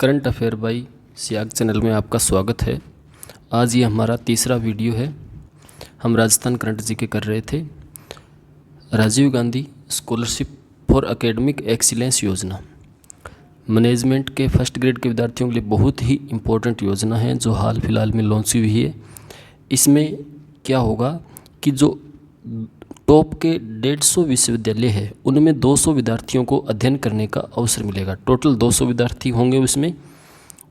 Current affair by Siyag channel में आपका स्वागत है। आज ये हमारा तीसरा वीडियो है। हम राजस्थान करंट जीके कर रहे थे। Rajiv Gandhi scholarship for academic excellence योजना मैनेजमेंट के फर्स्ट ग्रेड के विद्यार्थियों के लिए बहुत ही इम्पोर्टेंट योजना है जो हाल फिलहाल में लॉन्च हुई है। इसमें क्या होगा कि जो टॉप के 150 विश्वविद्यालय है उनमें 200 विद्यार्थियों को अध्ययन करने का अवसर मिलेगा। टोटल 200 विद्यार्थी होंगे उसमें,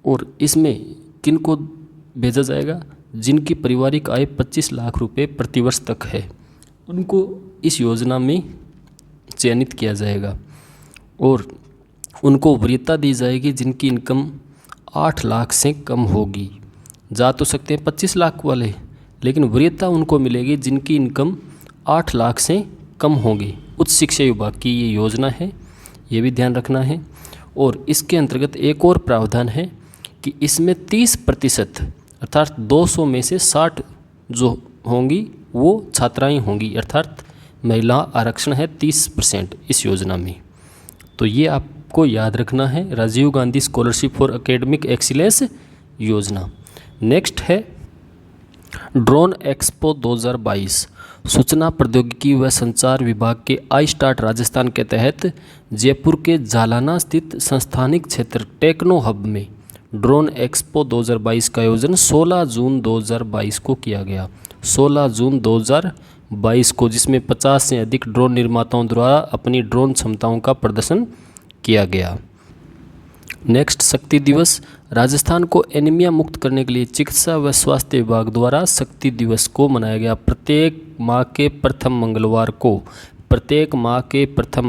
और इसमें किन को भेजा जाएगा? जिनकी पारिवारिक आय 25 लाख रुपए प्रतिवर्ष तक है, उनको इस योजना में चयनित किया जाएगा और उनको वरीयता दी जाएगी जिनकी इनकम 8 लाख से कम होगी। जा तो सकते हैं 25 लाख वाले, लेकिन वरीयता उनको मिलेगी जिनकी इनकम 8 लाख से कम होगी। उच्च शिक्षा विभाग की ये योजना है, ये भी ध्यान रखना है। और इसके अंतर्गत एक और प्रावधान है कि इसमें 30% अर्थात 200 में से 60 जो होंगी वो छात्राएं होंगी, अर्थात महिला आरक्षण है 30% इस योजना में। तो ये आपको याद रखना है, Rajiv Gandhi scholarship for academic excellence योजना। नेक्स्ट है ड्रोन एक्सपो 2022। सूचना प्रौद्योगिकी व संचार विभाग के आई स्टार्ट राजस्थान के तहत जयपुर के जालाना स्थित संस्थानिक क्षेत्र टेक्नो हब में ड्रोन एक्सपो 2022 का आयोजन 16 जून 2022 को किया गया। 16 जून 2022 को, जिसमें 50 से अधिक ड्रोन निर्माताओं द्वारा अपनी ड्रोन क्षमताओं का प्रदर्शन किया गया। नेक्स्ट, शक्ति दिवस। राजस्थान को एनीमिया मुक्त करने के लिए चिकित्सा व स्वास्थ्य विभाग द्वारा शक्ति दिवस को मनाया गया। प्रत्येक माह के प्रथम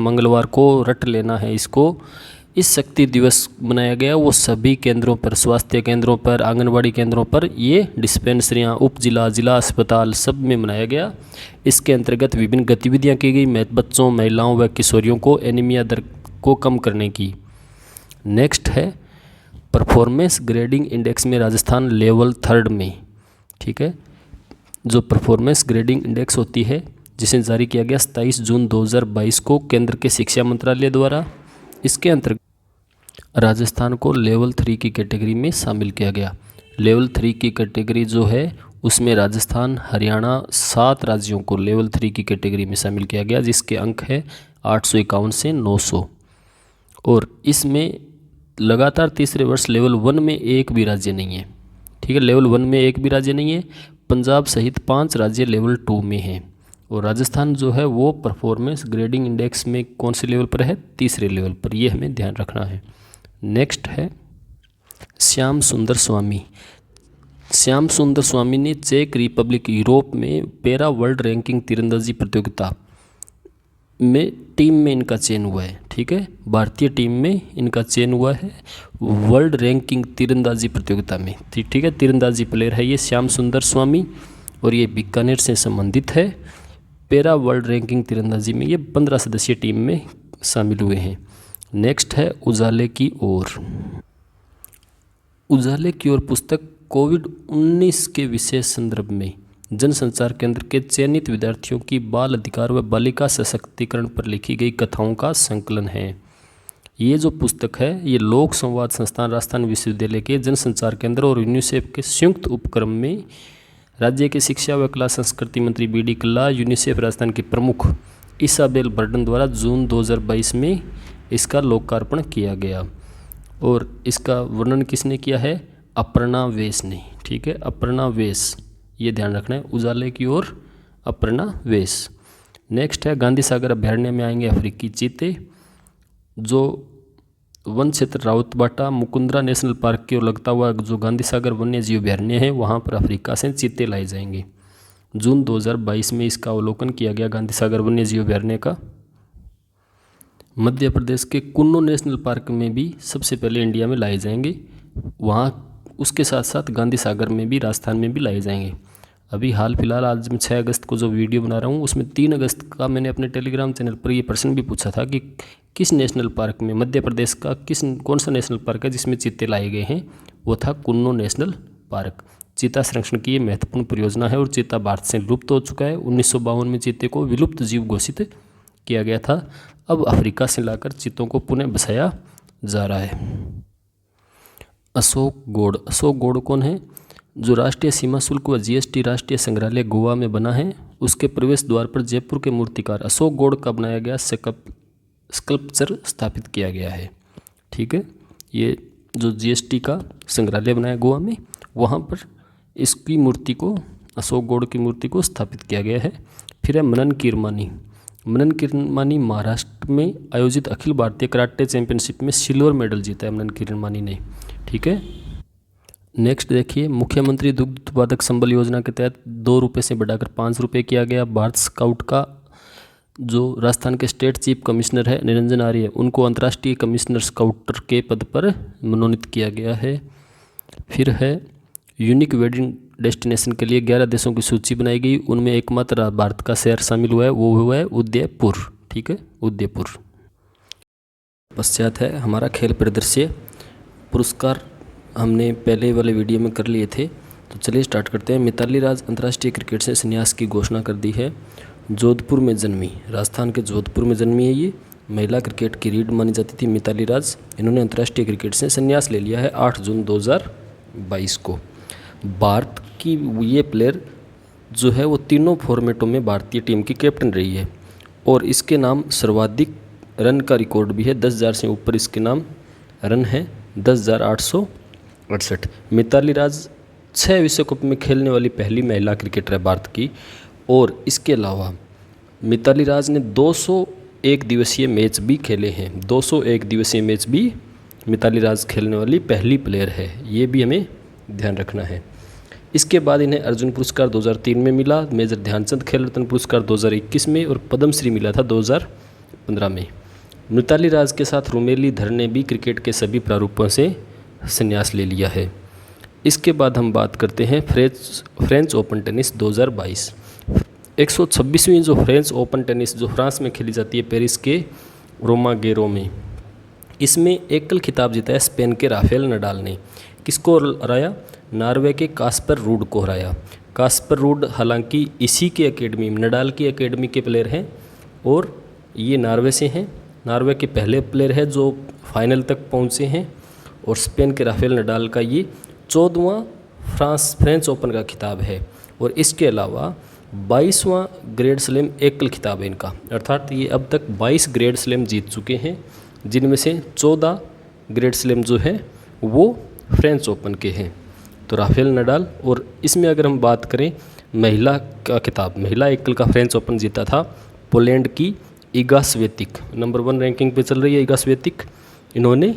मंगलवार को रट लेना है इसको। इस शक्ति दिवस मनाया गया वो सभी केंद्रों पर, स्वास्थ्य केंद्रों पर, आंगनबाड़ी केंद्रों पर, ये डिस्पेंसरियाँ, उप जिला, जिला अस्पताल सब में मनाया गया। इसके अंतर्गत विभिन्न गतिविधियाँ की गई बच्चों, महिलाओं व किशोरियों को एनीमिया दर को कम करने की। नेक्स्ट है परफॉर्मेंस ग्रेडिंग इंडेक्स में राजस्थान लेवल 3 में, ठीक है। जो परफॉर्मेंस ग्रेडिंग इंडेक्स होती है जिसे जारी किया गया 27 जून 2022 को केंद्र के शिक्षा मंत्रालय द्वारा, इसके अंतर्गत राजस्थान को लेवल 3 की कैटेगरी में शामिल किया गया। लेवल 3 की कैटेगरी जो है उसमें राजस्थान, हरियाणा 7 राज्यों को लेवल 3 की कैटेगरी में शामिल किया गया, जिसके अंक है 851 से 900। और इसमें लगातार तीसरे वर्ष लेवल 1 में एक भी राज्य नहीं है, ठीक है। लेवल 1 में एक भी राज्य नहीं है। पंजाब सहित 5 राज्य लेवल 2 में हैं और राजस्थान जो है वो परफॉर्मेंस ग्रेडिंग इंडेक्स में कौन से लेवल पर है? तीसरे लेवल पर। ये हमें ध्यान रखना है। नेक्स्ट है श्याम सुंदर स्वामी। श्याम सुंदर स्वामी ने चेक रिपब्लिक यूरोप में पैरा वर्ल्ड रैंकिंग तीरंदाजी प्रतियोगिता में टीम में इनका चयन हुआ है, ठीक है। भारतीय टीम में इनका चयन हुआ है वर्ल्ड रैंकिंग तीरंदाजी प्रतियोगिता में, ठीक है। तीरंदाजी प्लेयर है ये श्याम सुंदर स्वामी और ये बीकानेर से संबंधित है। पैरा वर्ल्ड रैंकिंग तीरंदाजी में ये 15 सदस्यीय टीम में शामिल हुए हैं। नेक्स्ट है उजाले की ओर। उजाले की ओर पुस्तक कोविड-19 के विशेष संदर्भ में जनसंचार केंद्र के चयनित विद्यार्थियों की बाल अधिकार व बालिका सशक्तिकरण पर लिखी गई कथाओं का संकलन है। ये जो पुस्तक है ये लोक संवाद संस्थान राजस्थान विश्वविद्यालय के जनसंचार केंद्र और यूनिसेफ के संयुक्त उपक्रम में राज्य के शिक्षा व कला संस्कृति मंत्री BD कल्ला, यूनिसेफ राजस्थान के प्रमुख इसाबेल बर्डन द्वारा जून 2022 में इसका लोकार्पण किया गया। और इसका वर्णन किसने किया है? अपर्णा वेश ने, ठीक है। अपर्णा वेश, ये ध्यान रखना है। उजाले की ओर अपर्णा वेश। नेक्स्ट है गांधी सागर अभ्यारण्य में आएंगे अफ्रीकी चीते। जो वन क्षेत्र राउतबाटा मुकुंदरा नेशनल पार्क की ओर लगता हुआ जो गांधी सागर वन्य जीव अभ्यारण्य है वहाँ पर अफ्रीका से चीते लाए जाएंगे। जून 2022 में इसका अवलोकन किया गया गांधी सागर वन्य जीव अभ्यारण्य का। मध्य प्रदेश के कुन्नो नेशनल पार्क में भी सबसे पहले इंडिया में लाए जाएंगे, वहाँ उसके साथ साथ गांधी सागर में भी, राजस्थान में भी लाए जाएंगे। अभी हाल फिलहाल आज मैं 6 अगस्त को जो वीडियो बना रहा हूँ उसमें 3 अगस्त का मैंने अपने टेलीग्राम चैनल पर ये प्रश्न भी पूछा था कि किस नेशनल पार्क में, मध्य प्रदेश का कौन सा नेशनल पार्क है जिसमें चीते लाए गए हैं? वो था कुन्नो नेशनल पार्क। चीता संरक्षण की ये महत्वपूर्ण परियोजना है और चीता भारत से लुप्त हो चुका है। 1952 में चीते को विलुप्त जीव घोषित किया गया था। अब अफ्रीका से लाकर चीतों को पुनः बसाया जा रहा है। अशोक गौड़ कौन है? जो राष्ट्रीय सीमा शुल्क व जीएसटी राष्ट्रीय संग्रहालय गोवा में बना है, उसके प्रवेश द्वार पर जयपुर के मूर्तिकार अशोक गौड़ का बनाया गया स्कल्पचर स्थापित किया गया है। ठीक है, ये जो जीएसटी का संग्रहालय बनाया गोवा में, वहाँ पर इसकी मूर्ति को, अशोक गौड़ की मूर्ति को स्थापित किया गया है। फिर है मनन किरमानी महाराष्ट्र में आयोजित अखिल भारतीय कराटे चैंपियनशिप में सिल्वर मेडल जीता है मनन किरमानी ने। ठीक है, नेक्स्ट देखिए, मुख्यमंत्री दुग्ध उत्पादक संबल योजना के तहत 2 रुपये से बढ़ाकर 5 रुपये किया गया। भारत स्काउट का जो राजस्थान के स्टेट चीफ कमिश्नर है निरंजन आर्य, उनको अंतर्राष्ट्रीय कमिश्नर स्काउटर के पद पर मनोनीत किया गया है। फिर है यूनिक वेडिंग डेस्टिनेशन के लिए 11 देशों की सूची बनाई गई, उनमें एकमात्र भारत का शहर शामिल हुआ है, वो हुआ है उदयपुर। ठीक है, उदयपुर। पश्चात है हमारा खेल प्रदर्शन पुरस्कार, हमने पहले वाले वीडियो में कर लिए थे, तो चलिए स्टार्ट करते हैं। मिताली राज अंतर्राष्ट्रीय क्रिकेट से संन्यास की घोषणा कर दी है। जोधपुर में जन्मी, राजस्थान के जोधपुर में जन्मी है ये। महिला क्रिकेट की रीढ़ मानी जाती थी मिताली राज, इन्होंने अंतर्राष्ट्रीय क्रिकेट से संन्यास ले लिया है 8 जून 2022 को। भारत की ये प्लेयर जो है वो तीनों फॉर्मेटों में भारतीय टीम की कैप्टन रही है, और इसके नाम सर्वाधिक रन का रिकॉर्ड भी है। 10,000 से ऊपर इसके नाम रन है, 10,868। मिताली राज 6 विश्व कप में खेलने वाली पहली महिला क्रिकेटर है भारत की। और इसके अलावा मिताली राज ने 201 दिवसीय मैच भी खेले हैं। 201 दिवसीय मैच भी मिताली राज खेलने वाली पहली प्लेयर है, ये भी हमें ध्यान रखना है। इसके बाद इन्हें अर्जुन पुरस्कार 2003 में मिला, मेजर ध्यानचंद खेल रत्न पुरस्कार 2021 में, और पद्मश्री मिला था 2015 में। मिताली राज के साथ रुमेली धर ने भी क्रिकेट के सभी प्रारूपों से संन्यास ले लिया है। इसके बाद हम बात करते हैं फ्रेंच ओपन टेनिस 2022। 126वीं जो फ्रेंच ओपन टेनिस जो फ्रांस में खेली जाती है, पेरिस के रोमागेरो में, इसमें एकल खिताब जीता है स्पेन के राफेल नडाल ने। किसको हराया? नॉर्वे के कास्पर रूड को हराया। कास्पर रूड हालांकि इसी के एकेडमी, नडाल की एकेडमी के प्लेयर हैं, और ये नॉर्वे से हैं। नॉर्वे के पहले प्लेयर है जो फाइनल तक पहुँचे हैं, और स्पेन के राफेल नडाल का ये 14वां फ्रेंच ओपन का खिताब है। और इसके अलावा 22वां ग्रैंड स्लैम एकल खिताब है इनका, अर्थात ये अब तक 22 ग्रैंड स्लैम जीत चुके हैं, जिनमें से 14 ग्रैंड स्लैम जो है वो फ्रेंच ओपन के हैं। तो राफेल नडाल, और इसमें अगर हम बात करें महिला का खिताब, महिला एकल का फ्रेंच ओपन जीता था पोलैंड की इगा स्विएतेक, नंबर 1 रैंकिंग पे चल रही है इगा स्विएतेक, इन्होंने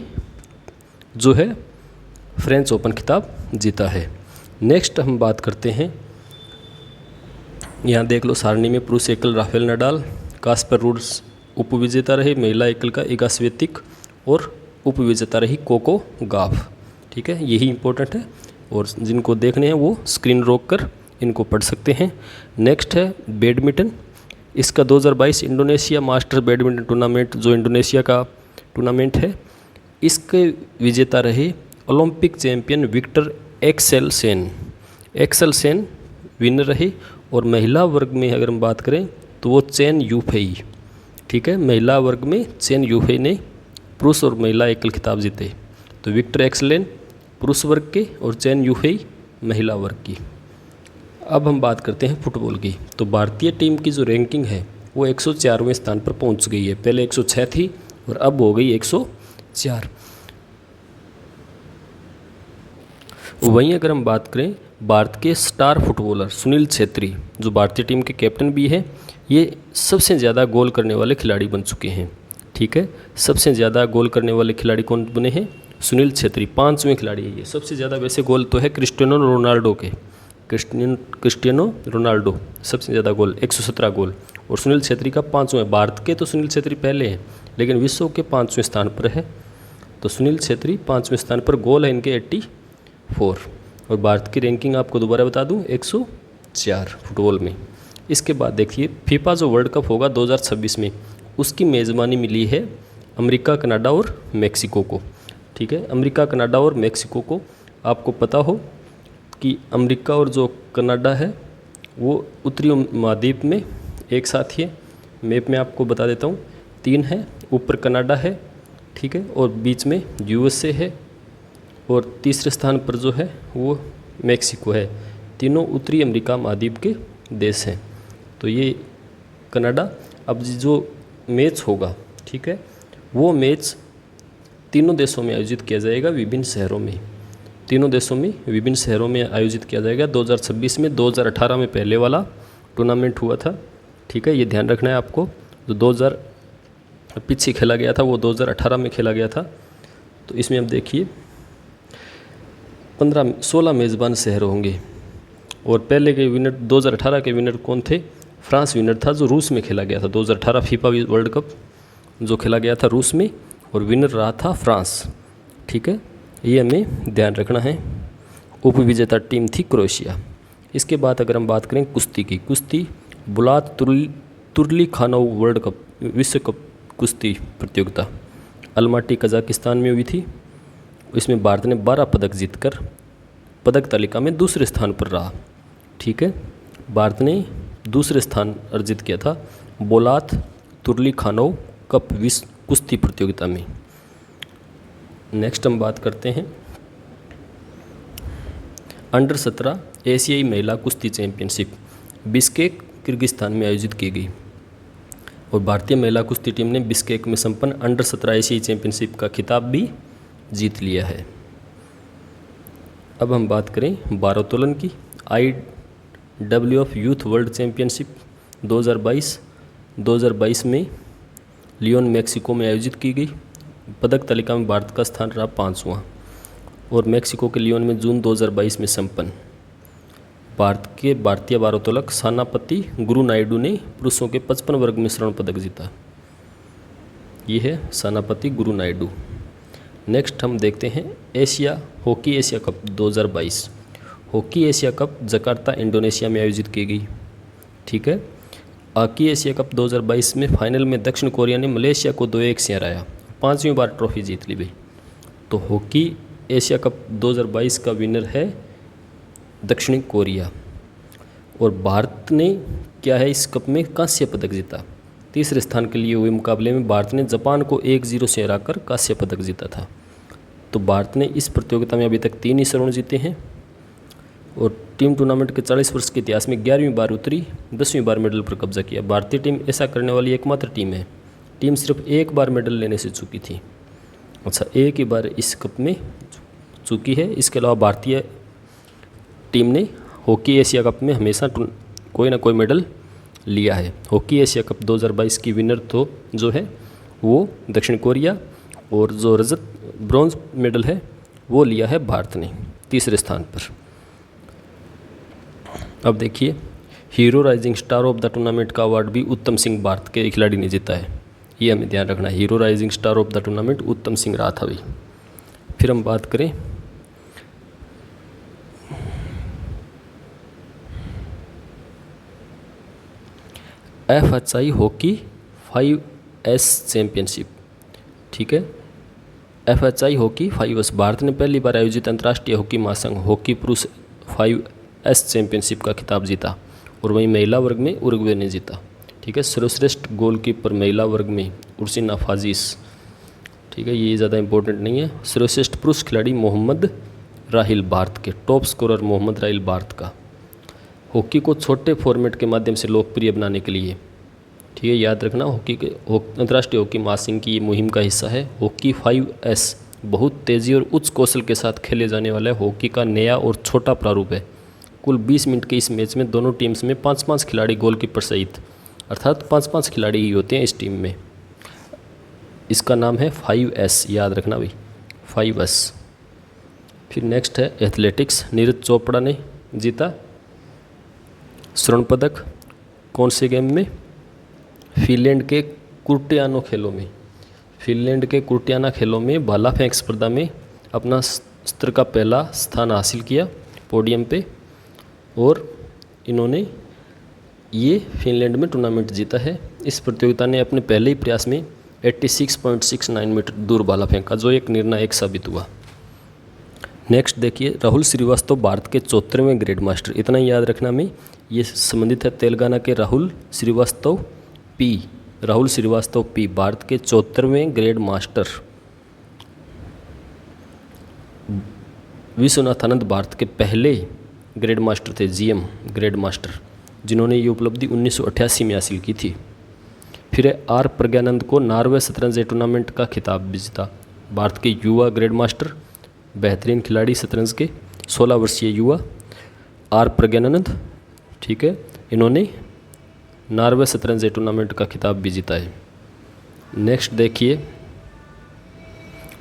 जो है फ्रेंच ओपन खिताब जीता है। नेक्स्ट हम बात करते हैं, यहाँ देख लो सारणी में पुरुष एकल राफेल नडाल, कास्पर रूड उपविजेता रहे, महिला एकल का इगा स्विएतेक, और उपविजेता रही कोको गाफ। ठीक है, यही इंपॉर्टेंट है, और जिनको देखने हैं वो स्क्रीन रोक कर इनको पढ़ सकते हैं। नेक्स्ट है बैडमिंटन, इसका 2022 इंडोनेशिया मास्टर बैडमिंटन टूर्नामेंट, जो इंडोनेशिया का टूर्नामेंट है, इसके विजेता रहे Olympic champion Viktor Axelsen winner रहे। और महिला वर्ग में अगर हम बात करें तो वो चेन यूफेई। ठीक है, महिला वर्ग में चेन यूफेई ने पुरुष और महिला एकल खिताब जीते। तो विक्टर एक्सेल पुरुष वर्ग के और चेन यूफेई महिला वर्ग की। अब हम बात करते हैं फुटबॉल की। तो भारतीय टीम की जो रैंकिंग है वो 104वें स्थान पर पहुंच गई है, पहले 106 थी और अब हो गई 104। वहीं अगर हम बात करें भारत के स्टार फुटबॉलर सुनील छेत्री, जो भारतीय टीम के कैप्टन भी है, ये सबसे ज़्यादा गोल करने वाले खिलाड़ी बन चुके हैं। ठीक है, सबसे ज़्यादा गोल करने वाले खिलाड़ी कौन बने हैं? सुनील छेत्री, 5वें खिलाड़ी है ये। सबसे ज़्यादा वैसे गोल तो है क्रिस्टियानो रोनाल्डो के, क्रिस्टियानो रोनाल्डो सबसे ज़्यादा गोल 117 गोल, और सुनील छेत्री का 5वां। भारत के तो सुनील छेत्री पहले हैं, लेकिन विश्व के 5वें स्थान पर है। तो सुनील छेत्री 5वें स्थान पर, गोल है इनके 84, और भारत की रैंकिंग आपको दोबारा बता दूं 104 फुटबॉल में। इसके बाद देखिए फीफा जो वर्ल्ड कप होगा 2026 में, उसकी मेज़बानी मिली है अमेरिका, कनाडा और मेक्सिको को। ठीक है, अमेरिका, कनाडा और मेक्सिको को। आपको पता हो कि अमेरिका और जो कनाडा है वो उत्तरी महाद्वीप में एक साथ ही है। मैप में आपको बता देता हूँ, 3 है, ऊपर कनाडा है, ठीक है, और बीच में यूएसए है, और तीसरे स्थान पर जो है वो मेक्सिको है। तीनों उत्तरी अमेरिका महाद्वीप के देश हैं। तो ये कनाडा। अब जो मैच होगा, ठीक है, वो मैच तीनों देशों में आयोजित किया जाएगा, विभिन्न शहरों में। तीनों देशों में विभिन्न शहरों में आयोजित किया जाएगा 2026 में। 2018 में पहले वाला टूर्नामेंट हुआ था, ठीक है, ये ध्यान रखना है आपको। जो 2000 पीछे खेला गया था वो 2018 में खेला गया था। तो इसमें अब देखिए 16 मेज़बान शहर होंगे। और पहले के विनर 2018 के विनर कौन थे? फ्रांस विनर था, जो रूस में खेला गया था। 2018 फीफा वर्ल्ड कप जो खेला गया था रूस में, और विनर रहा था फ्रांस, ठीक है, ये हमें ध्यान रखना है। उपविजेता टीम थी क्रोएशिया। इसके बाद अगर हम बात करें कुश्ती की, कुश्ती बुलात तुर्ली खानोव वर्ल्ड कप विश्व कप कुश्ती प्रतियोगिता अलमाटी कजाकिस्तान में हुई थी। इसमें भारत ने 12 पदक जीतकर पदक तालिका में दूसरे स्थान पर रहा, ठीक है। भारत ने दूसरे स्थान अर्जित किया था बोलात तुर्ली खानोव कप विश्व कुश्ती प्रतियोगिता में। नेक्स्ट हम बात करते हैं अंडर 17 एशियाई महिला कुश्ती चैंपियनशिप बिश्केक किर्गिस्तान में आयोजित की गई। और भारतीय महिला कुश्ती टीम ने बिश्केक में संपन्न अंडर 17 एशियाई चैंपियनशिप का खिताब भी जीत लिया है। अब हम बात करें भारोत्तोलन की। IWF यूथ वर्ल्ड चैंपियनशिप 2022 में लियोन मैक्सिको में आयोजित की गई। पदक तालिका में भारत का स्थान रहा 5वां, और मैक्सिको के लियोन में जून 2022 में संपन्न। भारतीय भारोत्तोलक सानापति गुरु नायडू ने पुरुषों के 55 वर्ग में स्वर्ण पदक जीता। ये है सानापति गुरु नायडू। नेक्स्ट हम देखते हैं hockey Asia cup 2022। Hockey Asia cup Jakarta Indonesia में आयोजित की गई, ठीक है। हॉकी एशिया कप 2022 में फाइनल में दक्षिण कोरिया ने मलेशिया को 2-1 से हराया, 5वीं बार ट्रॉफी जीत ली भाई। तो हॉकी एशिया कप 2022 का विनर है दक्षिणी कोरिया। और भारत ने क्या है, इस कप में कांस्य पदक जीता। तीसरे स्थान के लिए हुए मुकाबले में भारत ने जापान को 1-0 से हराकर कांस्य पदक जीता था। तो भारत ने इस प्रतियोगिता में अभी तक 3 ही स्वर्ण जीते हैं। और टीम टूर्नामेंट के 40 वर्ष के इतिहास में 11वीं बार उतरी, 10वीं बार मेडल पर कब्जा किया। भारतीय टीम ऐसा करने वाली एकमात्र टीम है। टीम सिर्फ एक बार मेडल लेने से चूकी थी। अच्छा, एक ही बार इस कप में चूकी है। इसके अलावा भारतीय टीम ने हॉकी एशिया कप में हमेशा कोई ना कोई मेडल लिया है। हॉकी एशिया कप 2022 की विनर तो जो है वो दक्षिण कोरिया, और जो रजत ब्रॉन्ज मेडल है वो लिया है भारत ने तीसरे स्थान पर। अब देखिए hero rising star of the tournament का अवार्ड भी उत्तम सिंह भारत के खिलाड़ी ने जीता है। ये हमें ध्यान रखना है। Hero rising star of the tournament उत्तम सिंह रहा था भाई। फिर हम बात करें FHI हॉकी 5S चैंपियनशिप, ठीक है। FHI हॉकी 5S भारत ने पहली बार आयोजित अंतर्राष्ट्रीय हॉकी महासंघ हॉकी पुरुष 5S चैंपियनशिप का खिताब जीता। और वहीं महिला वर्ग में उरुग्वे ने जीता, ठीक है। सर्वश्रेष्ठ गोलकीपर महिला वर्ग में उर्सिना फाजिस, ठीक है, ये ज़्यादा इंपॉर्टेंट नहीं है। सर्वश्रेष्ठ पुरुष खिलाड़ी मोहम्मद राहिल भारत के, टॉप स्कोरर मोहम्मद राहिल भारत का। हॉकी को छोटे फॉर्मेट के माध्यम से लोकप्रिय बनाने के लिए, ठीक है, याद रखना, अंतर्राष्ट्रीय हॉकी महासंघ की ये मुहिम का हिस्सा है। हॉकी 5S बहुत तेज़ी और उच्च कौशल के साथ खेले जाने वाला हॉकी का नया और छोटा प्रारूप है। कुल 20 मिनट के इस मैच में दोनों टीम्स में 5-5 खिलाड़ी गोलकीपर सहित, अर्थात 5-5 खिलाड़ी ही होते हैं इस टीम में। इसका नाम है 5S, याद रखना भाई, 5S। फिर नेक्स्ट है एथलेटिक्स। नीरज चोपड़ा ने जीता स्वर्ण पदक कौन से गेम में? फिनलैंड के कुर्टियानो खेलों में। फिनलैंड के कुर्टियाना खेलों में भाला फेंक स्पर्धा में अपना स्तर का पहला स्थान हासिल किया पोडियम पे। और इन्होंने ये फिनलैंड में टूर्नामेंट जीता है। इस प्रतियोगिता ने अपने पहले ही प्रयास में 86.69 मीटर दूर भाला फेंका, जो एक निर्णायक साबित हुआ। नेक्स्ट देखिए राहुल श्रीवास्तव भारत के 74वें ग्रेड मास्टर। इतना ही याद रखना में, ये संबंधित है तेलंगाना के राहुल श्रीवास्तव पी भारत के 74वें ग्रेड मास्टर। विश्वनाथ आनंद भारत के पहले ग्रैंड मास्टर थे, जीएम ग्रैंड मास्टर, जिन्होंने ये उपलब्धि 1988 में हासिल की थी। फिर है आर प्रज्ञानंद को नॉर्वे शतरंज टूर्नामेंट का खिताब भी जीता। भारत के युवा ग्रैंड मास्टर, बेहतरीन खिलाड़ी शतरंज के, 16 वर्षीय युवा आर प्रज्ञानंद, ठीक है, इन्होंने नॉर्वे शतरंज टूर्नामेंट का खिताब भी जीता है। नेक्स्ट देखिए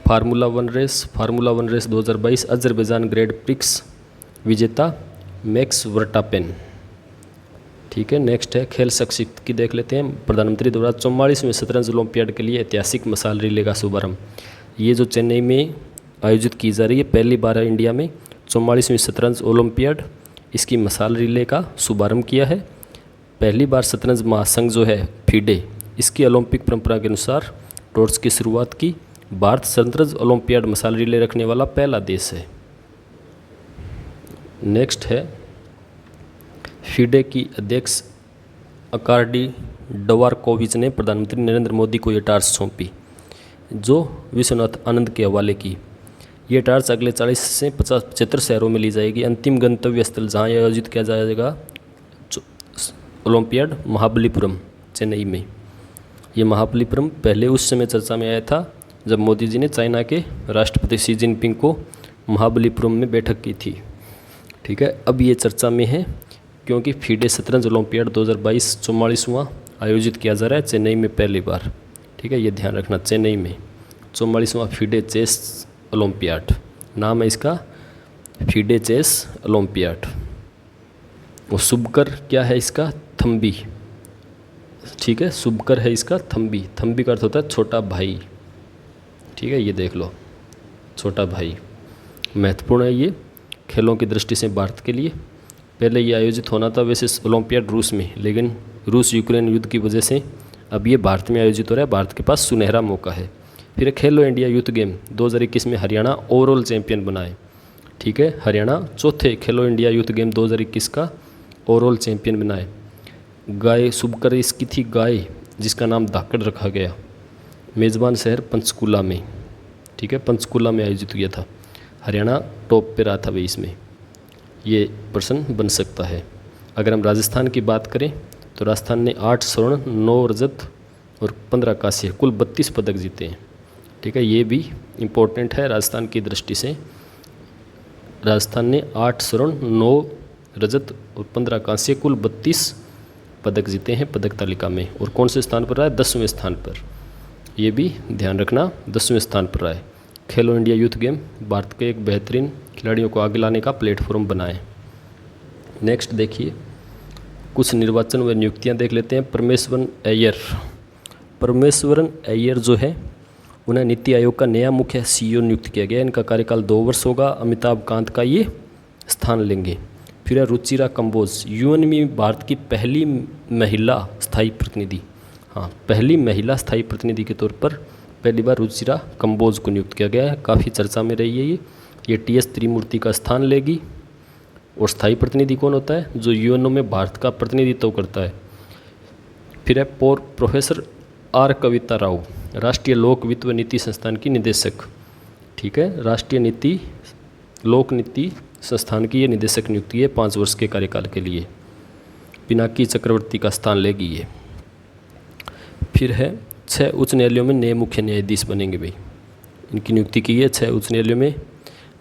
formula one race 2022 Azerbaijan grand prix विजेता मैक्स वर्स्टैपेन, ठीक है। नेक्स्ट है खेल संक्षिप्त की देख लेते हैं। प्रधानमंत्री द्वारा 44वें शतरंज ओलंपियाड के लिए ऐतिहासिक मशाल रिले का शुभारंभ। ये जो चेन्नई में आयोजित की जा रही है, पहली बार है इंडिया में 44वीं शतरंज ओलंपियाड, इसकी मशाल रिले का शुभारंभ किया है। पहली बार शतरंज महासंघ जो है फीडे, इसकी ओलंपिक परंपरा के अनुसार टॉर्च की शुरुआत की। भारत शतरंज ओलंपियाड मशाल रिले रखने वाला पहला देश है। नेक्स्ट है फीडे की अध्यक्ष अकार्डी डवारकोविच ने प्रधानमंत्री नरेंद्र मोदी को ये टार्च सौंपी, जो विश्वनाथ आनंद के हवाले की। ये टार्च अगले 40 से 75 शहरों में ली जाएगी। अंतिम गंतव्य स्थल जहाँ आयोजित किया जाएगा ओलंपियाड महाबलीपुरम, चेन्नई में। ये महाबलीपुरम पहले उस समय चर्चा में आया था जब मोदी जी ने चाइना के राष्ट्रपति शी जिनपिंग को महाबलीपुरम में बैठक की थी, ठीक है। अब ये चर्चा में है क्योंकि फीडे शतरंज ओलंपियाड 2022 44वां आयोजित किया जा रहा है चेन्नई में पहली बार, ठीक है। ये ध्यान रखना, चेन्नई में 44वां फीडे चेस ओलंपियाड, नाम है इसका फीडे चेस ओलंपियाड। और शुभकर क्या है इसका, थम्बी, ठीक है, शुभकर है इसका थम्बी। थम्बी का अर्थ होता है छोटा भाई, ठीक है, ये देख लो, छोटा भाई। महत्वपूर्ण है ये खेलों की दृष्टि से भारत के लिए। पहले ये आयोजित होना था वैसे ओलंपियाड रूस में, लेकिन रूस यूक्रेन युद्ध की वजह से अब ये भारत में आयोजित हो रहा है। भारत के पास सुनहरा मौका है। फिर खेलो इंडिया यूथ गेम 2021 में हरियाणा ओवरऑल चैंपियन बनाए, ठीक है। हरियाणा चौथे खेलो इंडिया यूथ गेम 2021 का ओवरऑल चैंपियन बनाए। गाय शुभकर इसकी थी गाय, जिसका नाम धाकड़ रखा गया। मेज़बान शहर पंचकुला में, ठीक है, पंचकुला में आयोजित किया था। हरियाणा टॉप पे रहा था भाई, इसमें ये प्रश्न बन सकता है। अगर हम राजस्थान की बात करें तो राजस्थान ने 8 स्वर्ण 9 रजत और 15 कांस्य कुल 32 पदक जीते हैं, ठीक है। ये भी इम्पोर्टेंट है राजस्थान की दृष्टि से। राजस्थान ने 8 स्वर्ण 9 रजत और 15 कांस्य कुल 32 पदक जीते हैं पदक तालिका में। और कौन से स्थान पर रहा है, 10वें स्थान पर। ये भी ध्यान रखना, 10वें स्थान पर रहा है। खेलो इंडिया यूथ गेम भारत के एक बेहतरीन खिलाड़ियों को आगे लाने का प्लेटफॉर्म बनाए। नेक्स्ट देखिए कुछ निर्वाचन व नियुक्तियां देख लेते हैं। परमेश्वरन अय्यर जो है, उन्हें नीति आयोग का नया मुख्य CEO नियुक्त किया गया। इनका कार्यकाल 2 वर्ष होगा। अमिताभ कांत का ये स्थान लेंगे। फिर है रुचिरा कंबोज, UN में भारत की पहली महिला स्थायी प्रतिनिधि, हाँ, पहली महिला स्थायी प्रतिनिधि के तौर पर पहली बार रुचिरा कंबोज को नियुक्त किया गया है। काफ़ी चर्चा में रही है ये TS त्रिमूर्ति का स्थान लेगी। और स्थायी प्रतिनिधि कौन होता है, जो UNO में भारत का प्रतिनिधित्व करता है। फिर है प्रोफेसर R कविता राव, राष्ट्रीय लोक वित्त व नीति संस्थान की निदेशक, ठीक है। राष्ट्रीय नीति लोक नीति संस्थान की ये निदेशक नियुक्ति है 5 वर्ष के कार्यकाल के लिए। पिनाकी चक्रवर्ती का स्थान लेगी ये। फिर है 6 उच्च न्यायालयों में नए मुख्य न्यायाधीश बनेंगे भाई, इनकी नियुक्ति की है 6 उच्च न्यायालयों में।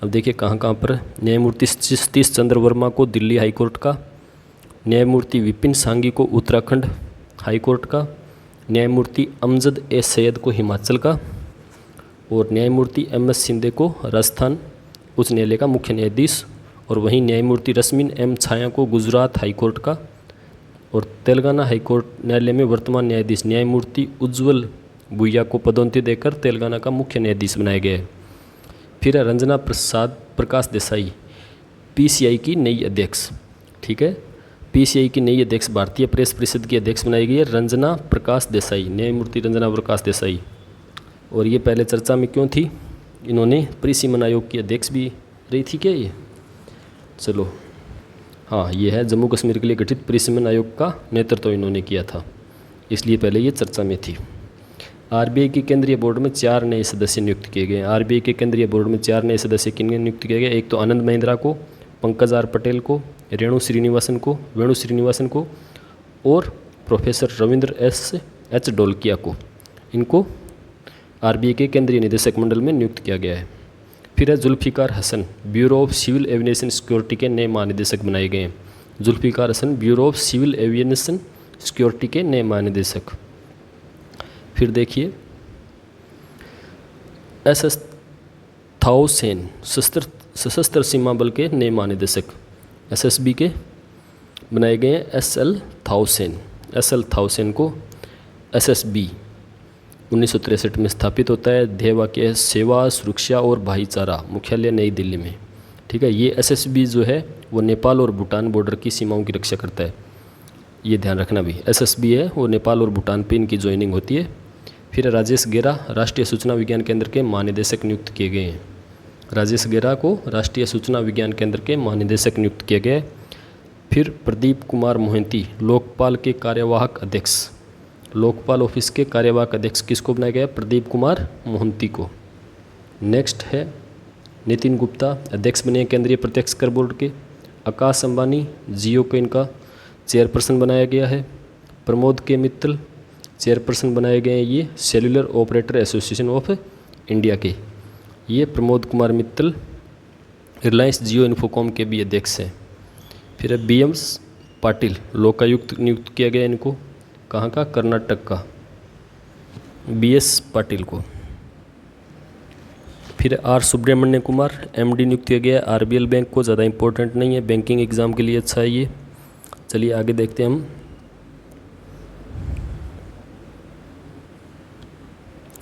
अब देखिए कहाँ कहाँ पर। न्यायमूर्ति सतीश चंद्र वर्मा को दिल्ली हाई कोर्ट का, न्यायमूर्ति विपिन सांघी को उत्तराखंड हाई कोर्ट का, न्यायमूर्ति अमजद ए सैयद को हिमाचल का, और न्यायमूर्ति MS शिंदे को राजस्थान उच्च न्यायालय का मुख्य न्यायाधीश। और वहीं न्यायमूर्ति रश्मिन M छाया को गुजरात हाई कोर्ट का, और तेलंगाना हाई कोर्ट न्यायालय में वर्तमान न्यायाधीश न्यायमूर्ति उज्ज्वल भुइया को पदोन्नति देकर तेलंगाना का मुख्य न्यायाधीश बनाया गया है। फिर है रंजना प्रकाश देसाई, PCI की नई अध्यक्ष, ठीक है। PCI की नई अध्यक्ष भारतीय प्रेस परिषद की अध्यक्ष बनाई गई है रंजना प्रकाश देसाई, न्यायमूर्ति रंजना प्रकाश देसाई। और ये पहले चर्चा में क्यों थी, इन्होंने परिसीमन आयोग की अध्यक्ष भी रही थी क्या ये, चलो हाँ, ये है जम्मू कश्मीर के लिए गठित परिसीमन आयोग का नेतृत्व इन्होंने किया था, इसलिए पहले ये चर्चा में थी। आरबीआई के केंद्रीय बोर्ड में 4 नए सदस्य नियुक्त किए गए हैं। आरबीआई के केंद्रीय बोर्ड में 4 नए सदस्य किन नियुक्त किए गए? एक तो आनंद महिंद्रा को, पंकज आर पटेल को, वेणु श्रीनिवासन को और प्रोफेसर रविंद्र एच ढोलकिया को। इनको आरबीआई के केंद्रीय निदेशक मंडल में नियुक्त किया गया है। फिर है Zulfiqar Hasan, bureau of civil aviation security के नए महानिदेशक बनाए गए हैं। Zulfiqar Hasan bureau of civil aviation security के नए महानिदेशक। फिर देखिए SS थाउसेन सशस्त्र सीमा बल के नए महानिदेशक SSB के बनाए गए हैं SL थाउसेन को SSB 1963 में स्थापित होता है। ध्येय वाक्य है सेवा, सुरक्षा और भाईचारा, मुख्यालय नई दिल्ली में। ठीक है, ये SSB जो है वो नेपाल और भूटान बॉर्डर की सीमाओं की रक्षा करता है, ये ध्यान रखना भी। SSB है वो नेपाल और भूटान पे इनकी ज्वाइनिंग होती है। फिर राजेश गेरा राष्ट्रीय सूचना विज्ञान केंद्र के महानिदेशक नियुक्त किए गए हैं। राजेश गेरा को राष्ट्रीय सूचना विज्ञान केंद्र के महानिदेशक नियुक्त किया गया है। फिर प्रदीप कुमार मोहंती लोकपाल के कार्यवाहक अध्यक्ष, लोकपाल ऑफिस के कार्यवाहक अध्यक्ष किसको बनाया गया? प्रदीप कुमार मोहंती को। नेक्स्ट है नितिन गुप्ता अध्यक्ष बने केंद्रीय प्रत्यक्ष कर बोर्ड के। आकाश अंबानी जियो को इनका चेयरपर्सन बनाया गया है। प्रमोद के मित्तल चेयरपर्सन बनाए गए हैं ये cellular operator association of India के। ये प्रमोद कुमार मित्तल रिलायंस जियो इन्फोकॉम के भी अध्यक्ष हैं। फिर है BM पाटिल लोकायुक्त नियुक्त किया गया इनको, कहाँ का? कर्नाटक का, BS पाटिल को। फिर R सुब्रमण्य कुमार MD नियुक्त किया गया है RBL बैंक को। ज़्यादा इंपॉर्टेंट नहीं है, बैंकिंग एग्जाम के लिए अच्छा है ये। चलिए आगे देखते हैं हम।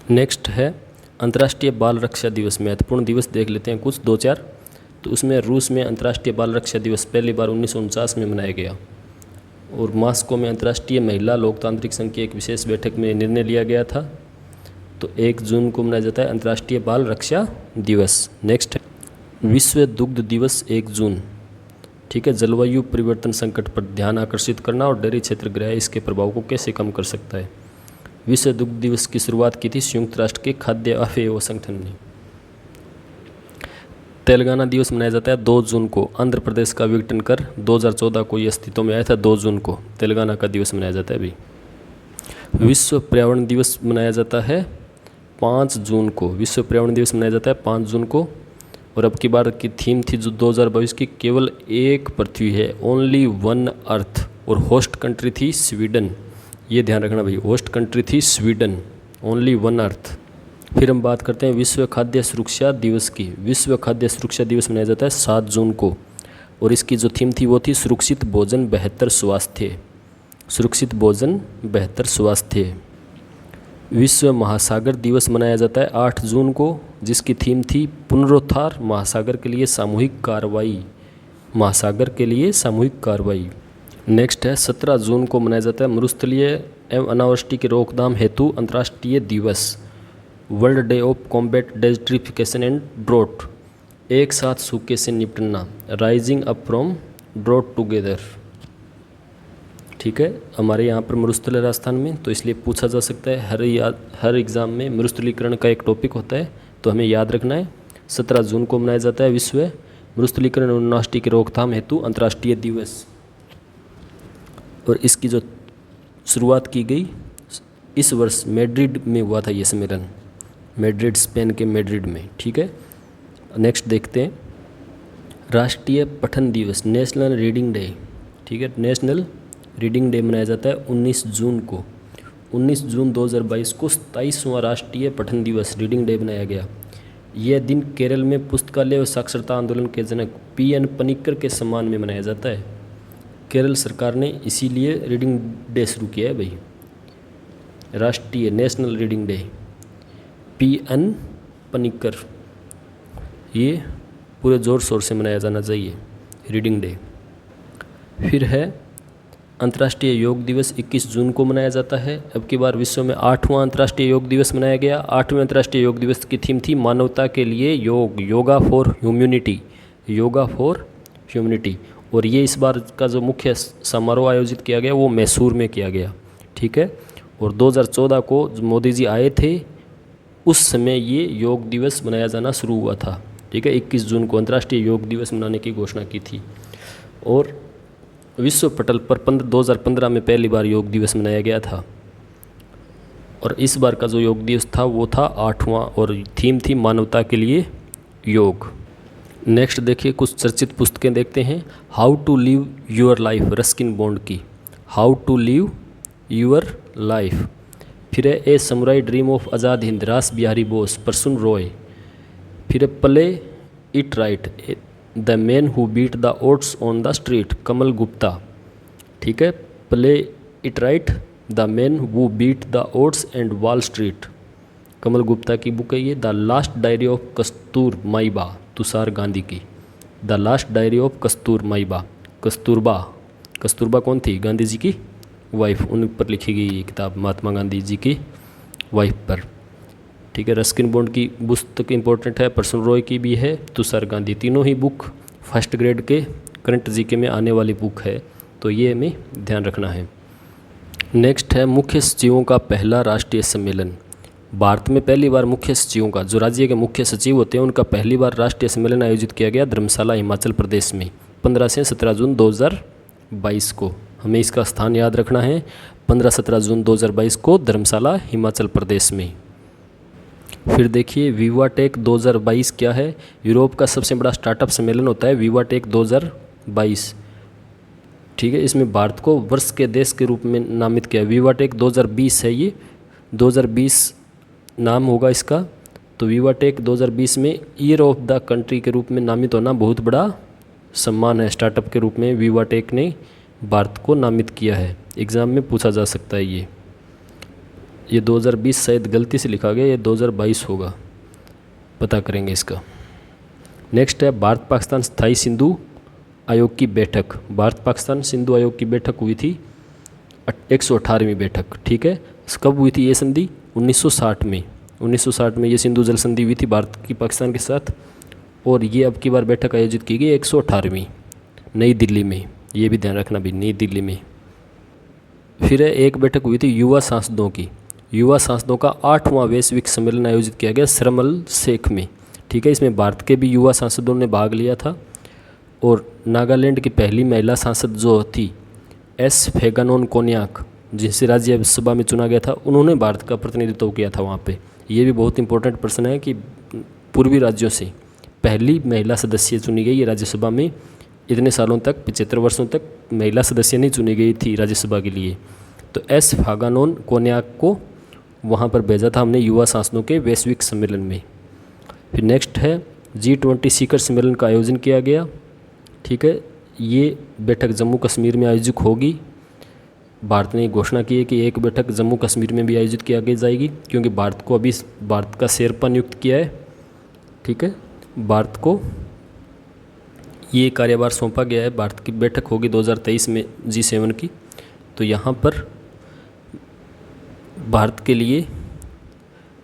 नेक्स्ट है अंतर्राष्ट्रीय बाल रक्षा दिवस। महत्वपूर्ण दिवस देख लेते हैं कुछ 2-4। तो उसमें रूस में अंतर्राष्ट्रीय बाल रक्षा दिवस पहली बार 1949 में मनाया गया और मॉस्को में अंतर्राष्ट्रीय महिला लोकतांत्रिक संघ की एक विशेष बैठक में निर्णय लिया गया था। तो 1 जून को मनाया जाता है अंतर्राष्ट्रीय बाल रक्षा दिवस। नेक्स्ट है विश्व दुग्ध दिवस 1 जून। ठीक है, जलवायु परिवर्तन संकट पर ध्यान आकर्षित करना और डेयरी क्षेत्र ग्रह इसके प्रभाव को कैसे कम कर सकता है। विश्व दुग्ध दिवस की शुरुआत की थी संयुक्त राष्ट्र के खाद्य अवयव संगठन ने। तेलंगाना दिवस मनाया जाता है 2 जून को। आंध्र प्रदेश का विघटन कर 2014 को ये अस्तित्व में आया था। 2 जून को तेलंगाना का दिवस मनाया जाता है अभी। विश्व पर्यावरण दिवस मनाया जाता है 5 जून को। विश्व पर्यावरण दिवस मनाया जाता है 5 जून को। और अब की बार की थीम थी जो 2022 की केवल एक पृथ्वी है, ओनली वन अर्थ। और होस्ट कंट्री थी स्वीडन, ये ध्यान रखना भाई, होस्ट कंट्री थी स्वीडन, ओनली वन अर्थ। फिर हम बात करते हैं विश्व खाद्य सुरक्षा दिवस की। विश्व खाद्य सुरक्षा दिवस मनाया जाता है 7 जून को और इसकी जो थीम थी वो थी सुरक्षित भोजन बेहतर स्वास्थ्य। सुरक्षित भोजन बेहतर स्वास्थ्य। विश्व महासागर दिवस मनाया जाता है 8 जून को, जिसकी थीम थी पुनरुद्धार महासागर के लिए सामूहिक कार्रवाई। महासागर के लिए सामूहिक कार्रवाई। नेक्स्ट है 17 जून को मनाया जाता है मरुस्थलीय एवं अनावृष्टि की रोकथाम हेतु अंतर्राष्ट्रीय दिवस, world day of combat desertification and draught. एक साथ सूखे से निपटना, rising up from draught together. ठीक है, हमारे यहाँ पर मरुस्थलीय राजस्थान में, तो इसलिए पूछा जा सकता है हर एग्ज़ाम में मरुस्थलीकरण का एक टॉपिक होता है, तो हमें याद रखना है। 17 जून को मनाया जाता है विश्व मरुस्थलीकरण और अनावृष्टि की रोकथाम हेतु अंतर्राष्ट्रीय दिवस। और इसकी जो शुरुआत की गई इस वर्ष मैड्रिड में हुआ था ये सम्मेलन, मैड्रिड स्पेन के मैड्रिड में। ठीक है, नेक्स्ट देखते हैं राष्ट्रीय पठन दिवस, नेशनल रीडिंग डे। ठीक है, नेशनल रीडिंग डे मनाया जाता है 19 जून को। 19 जून 2022 को 27वां राष्ट्रीय पठन दिवस रीडिंग डे बनाया गया। यह दिन केरल में पुस्तकालय और साक्षरता आंदोलन के जनक PN पनिक्कर के सम्मान में मनाया जाता है। केरल सरकार ने इसीलिए रीडिंग डे शुरू किया है भाई, राष्ट्रीय national reading day. PN Panicker, ये पूरे ज़ोर शोर से मनाया जाना चाहिए रीडिंग डे। फिर है अंतर्राष्ट्रीय योग दिवस 21 जून को मनाया जाता है। अब की बार विश्व में 8वां अंतर्राष्ट्रीय योग दिवस मनाया गया। 8वें अंतर्राष्ट्रीय योग दिवस की थीम थी मानवता के लिए योग, yoga for humanity, yoga for humanity. और ये इस बार का जो मुख्य समारोह आयोजित किया गया वो मैसूर में किया गया। ठीक है, और 2014 को मोदी जी आए थे, उस समय ये योग दिवस मनाया जाना शुरू हुआ था। ठीक है, 21 जून को अंतर्राष्ट्रीय योग दिवस मनाने की घोषणा की थी। और विश्व पटल पर 2015 में पहली बार योग दिवस मनाया गया था। और इस बार का जो योग दिवस था वो था 8वां, और थीम थी मानवता के लिए योग। नेक्स्ट देखिए कुछ चर्चित पुस्तकें देखते हैं। How to live your life, Ruskin Bond की how to live your life. फिर है a samurai dream of Azad Hind, Ras Bihari Bose, Prasun Roy. फिर है play it right, the man who beat the odds on the street, Kamal Gupta. ठीक है, play it right, the man who beat the odds and Wall Street, Kamal Gupta की book है ये। The last diary of Kastur माईबा, Tushar Gandhi की। The last diary of Kastur माईबा, Kasturba कौन थी? गांधी जी की wife, उन पर लिखी गई ये किताब, महात्मा गांधी जी की वाइफ पर। ठीक है, रस्किन बॉन्ड की पुस्तक इंपॉर्टेंट है, प्रसून रॉय की भी है, तुषार गांधी, तीनों ही बुक फर्स्ट ग्रेड के करंट जीके में आने वाली बुक है, तो ये हमें ध्यान रखना है। नेक्स्ट है मुख्य सचिवों का पहला राष्ट्रीय सम्मेलन। भारत में पहली बार मुख्य सचिवों का, जो राज्य के मुख्य सचिव होते हैं, उनका पहली बार राष्ट्रीय सम्मेलन आयोजित किया गया धर्मशाला, हिमाचल प्रदेश में 15 से 17 जून 2022 को। हमें इसका स्थान याद रखना है, 15-17 जून 2022 को धर्मशाला, हिमाचल प्रदेश में। फिर देखिए विवाटेक 2022 क्या है? यूरोप का सबसे बड़ा स्टार्टअप सम्मेलन होता है विवाटेक 2022। ठीक है, इसमें भारत को वर्ष के देश के रूप में नामित किया। विवाटेक 2020 है, ये 2020 नाम होगा इसका। तो विवाटेक 2020 में ईयर ऑफ द कंट्री के रूप में नामित होना बहुत बड़ा सम्मान है। स्टार्टअप के रूप में विवाटेक ने भारत को नामित किया है, एग्ज़ाम में पूछा जा सकता है। ये 2020 शायद गलती से लिखा गया, ये 2022 होगा, पता करेंगे इसका। नेक्स्ट है भारत पाकिस्तान स्थायी सिंधु आयोग की बैठक। भारत पाकिस्तान सिंधु आयोग की बैठक हुई थी 118वीं बैठक। ठीक है, कब हुई थी ये संधि? 1960 में। 1960 में ये सिंधु जल संधि हुई थी भारत की पाकिस्तान के साथ। और ये अब की बार बैठक आयोजित की गई 118वीं, नई दिल्ली में। ये भी ध्यान रखना भी, नई दिल्ली में। फिर एक बैठक हुई थी युवा सांसदों की। युवा सांसदों का 8वां वैश्विक सम्मेलन आयोजित किया गया शर्म शेख में। ठीक है, इसमें भारत के भी युवा सांसदों ने भाग लिया था। और नागालैंड की पहली महिला सांसद जो थी एस फेगानोन कोन्याक, जिसे राज्यसभा में चुना गया था, उन्होंने भारत का प्रतिनिधित्व किया था वहाँ पे। ये भी बहुत इंपॉर्टेंट प्रश्न है कि पूर्वी राज्यों से पहली महिला सदस्य चुनी गई है राज्यसभा में। इतने सालों तक, 75 वर्षों तक महिला सदस्य नहीं चुनी गई थी राज्यसभा के लिए। तो एस फेगानोन कोन्याक को वहाँ पर भेजा था हमने युवा सांसदों के वैश्विक सम्मेलन में। फिर नेक्स्ट है G20 शिखर सम्मेलन का आयोजन किया गया। ठीक है, ये बैठक जम्मू कश्मीर में आयोजित होगी। भारत ने घोषणा की है कि एक बैठक जम्मू कश्मीर में भी आयोजित किया जाएगी, क्योंकि भारत को अभी भारत का शेरपा नियुक्त किया है। ठीक है, भारत को ये कार्यभार सौंपा गया है। भारत की बैठक होगी 2023 में G7 की। तो यहाँ पर भारत के लिए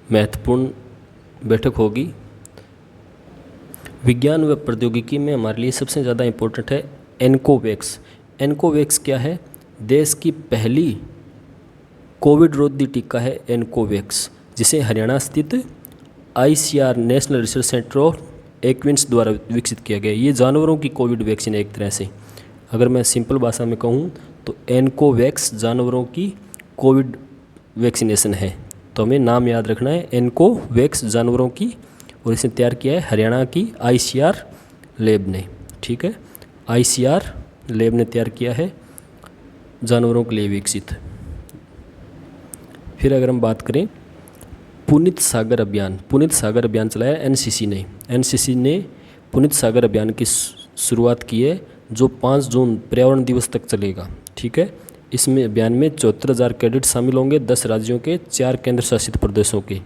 महत्वपूर्ण बैठक होगी। विज्ञान व प्रौद्योगिकी में हमारे लिए सबसे ज़्यादा इम्पोर्टेंट है एनकोवैक्स। एनकोवैक्स क्या है? देश की पहली कोविड रोधी टीका है एनकोवैक्स, जिसे हरियाणा स्थित ICR National Research Centre of Equines द्वारा विकसित किया गया है। ये जानवरों की कोविड वैक्सीन है एक तरह से। अगर मैं सिंपल भाषा में कहूँ तो एनकोवैक्स जानवरों की कोविड वैक्सीनेशन है। तो हमें नाम याद रखना है, एनकोवैक्स जानवरों की, और इसे तैयार किया है हरियाणा की ICR लैब ने। ठीक है, ICR लैब ने तैयार किया है, जानवरों के लिए विकसित। फिर अगर हम बात करें पुनीत सागर अभियान, पुनीत सागर अभियान चलाया NCC ने। NCC ने पुनीत सागर अभियान की शुरुआत की है, जो 5 जून पर्यावरण दिवस तक चलेगा। ठीक है, इसमें अभियान में 74,000 कैडेट शामिल होंगे, 10 राज्यों के, 4 केंद्र शासित प्रदेशों के।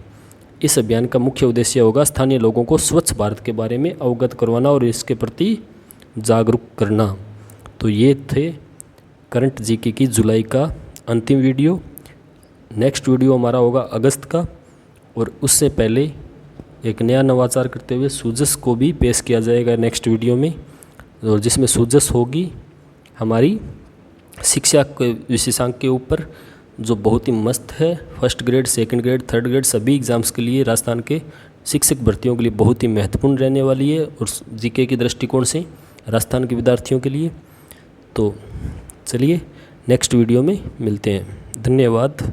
इस अभियान का मुख्य उद्देश्य होगा स्थानीय लोगों को स्वच्छ भारत के बारे में अवगत करवाना और इसके प्रति जागरूक करना। तो ये थे करंट जीके की जुलाई का अंतिम वीडियो। नेक्स्ट वीडियो हमारा होगा अगस्त का, और उससे पहले एक नया नवाचार करते हुए सूजस को भी पेश किया जाएगा नेक्स्ट वीडियो में, और जिसमें सूजस होगी हमारी शिक्षा के विशेषांक के ऊपर, जो बहुत ही मस्त है। First grade, second grade, third grade सभी एग्ज़ाम्स के लिए राजस्थान के शिक्षक भर्तियों के लिए बहुत ही महत्वपूर्ण रहने वाली है, और जीके के दृष्टिकोण से राजस्थान के विद्यार्थियों के लिए। तो चलिए नेक्स्ट वीडियो में मिलते हैं। धन्यवाद।